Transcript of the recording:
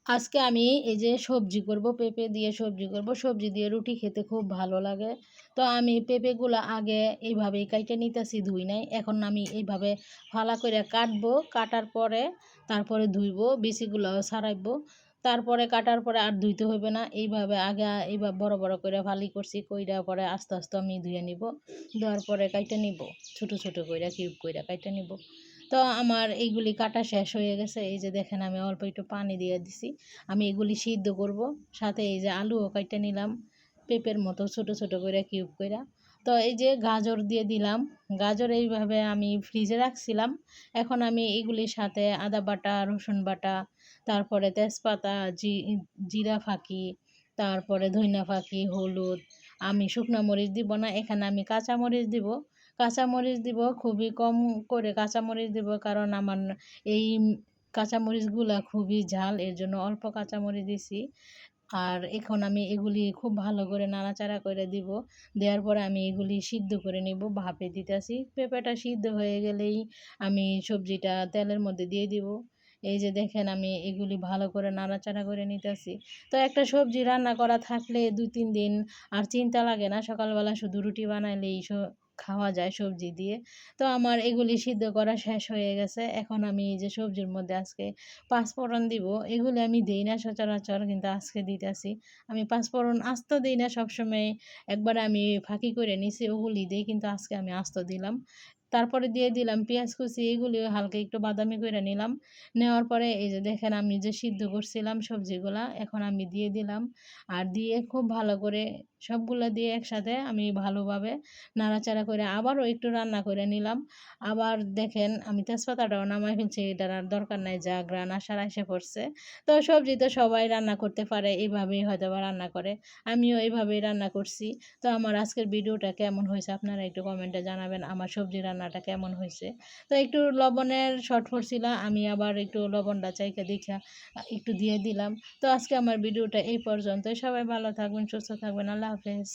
আজকে আমি এই যে সবজি করব, পেঁপে দিয়ে সবজি করব। সবজি দিয়ে রুটি খেতে খুব ভালো লাগে। তো আমি পেঁপেগুলা আগে এইভাবেই কাইটে নিতেছি, ধুই নাই। এখন আমি এইভাবে ফালা করে কাটবো। কাটার পরে তারপরে ধুইবো, বিচিগুলাও ছাড়াইবো। তারপরে কাটার পরে আর ধুইতে হইবে না। এইভাবে আগে এইভাবে বড় বড় করে ফালি করছি, কইরা পরে আস্তে আস্তে আমি ধুয়ে নিব। ধোয়ার পরে কাইটে নিব, ছোট ছোট কইরা কিউব কইরা কাইটে নিব। তো আমার এইগুলি কাটা শেষ হয়ে গেছে। এই যে দেখেন আমি অল্প একটু পানি দিয়ে দিছি। আমি এগুলি সিদ্ধ করব। সাথে এই যে আলুও কাইটে নিলাম, পেঁপের মতো ছোট ছোট করে কিউব কইরা। তো এই যে গাজর দিয়ে দিলাম। গাজর এইভাবে আমি ফ্রিজে রাখছিলাম। এখন আমি এগুলির সাথে আদা বাটা, রসুন বাটা, তারপরে তেজপাতা, জিরা ফাঁকি, তারপরে ধইনা ফাঁকি, হলুদ। আমি শুকনো মরিচ দিব না, এখানে আমি কাঁচা মরিচ দিব। কাঁচামরিচ দিব খুবই কম করে কাঁচামরিচ দিব, কারণ আমার এই কাঁচামরিচগুলা খুবই ঝাল, এর জন্য অল্প কাঁচামরিচ দিছি। আর এখন আমি এগুলি খুব ভালো করে নাড়াচাড়া করে দিব। দেওয়ার পরে আমি এগুলি সিদ্ধ করে নিব, ভাপে দিতেছি। পেঁপেটা সিদ্ধ হয়ে গেলেই আমি সবজিটা তেলের মধ্যে দিয়ে দিব। এই যে দেখেন আমি এগুলি ভালো করে নাড়াচাড়া করে নিতেছি। তো একটা সবজি রান্না করা থাকলে 2-3 দিন আর চিন্তা লাগে না, সকালবেলা শুধু রুটি বানাইলেই খাওয়া যায় সবজি দিয়ে। তো আমার এগুলি সিদ্ধ করা শেষ হয়ে গেছে। এখন আমি এই যে সবজির মধ্যে আজকে পাঁচফোড়ন দিব। এগুলি আমি দেই না সচরাচর, কিন্তু আজকে দিতেছি। আমি পাঁচফোড়ন আস্ত দেই না সবসময়, একবার আমি ফাঁকি করে নিছি ওগুলি দেই, কিন্তু আজকে আমি আস্ত দিলাম। তারপরে দিয়ে দিলাম পেঁয়াজ কুচি, এগুলিও হালকা একটু বাদামি করে নিলাম। নেওয়ার পরে এই যে দেখেন আমি যে সিদ্ধ করছিলাম সবজিগুলা, এখন আমি দিয়ে দিলাম। আর দিয়ে খুব ভালো করে সবগুলা দিয়ে একসাথে আমি ভালোভাবে নাড়াচাড়া করে আবারও একটু রান্না করে নিলাম। আবার দেখেন আমি তেজপাতাটাও নামায় ফেলছি, এটার আর দরকার নাই, যা ঘ্রাণ আসার এসে পড়ছে। তো সবজি তো সবাই রান্না করতে পারে, এইভাবেই হয়তো বা রান্না করে। আমিও এইভাবেই রান্না করছি। তো আমার আজকের ভিডিওটা কেমন হয়েছে আপনারা একটু কমেন্টে জানাবেন, আমার সবজি রান্নাটা কেমন হয়েছে। তো একটু লবণের শর্ট পড়ছিল, আমি আবার একটু লবণটা চাইকে দেখা একটু দিয়ে দিলাম। তো আজকে আমার ভিডিওটা এই পর্যন্তই। সবাই ভালো থাকবেন, সুস্থ থাকবেন। আল্লাহ হাফেজ।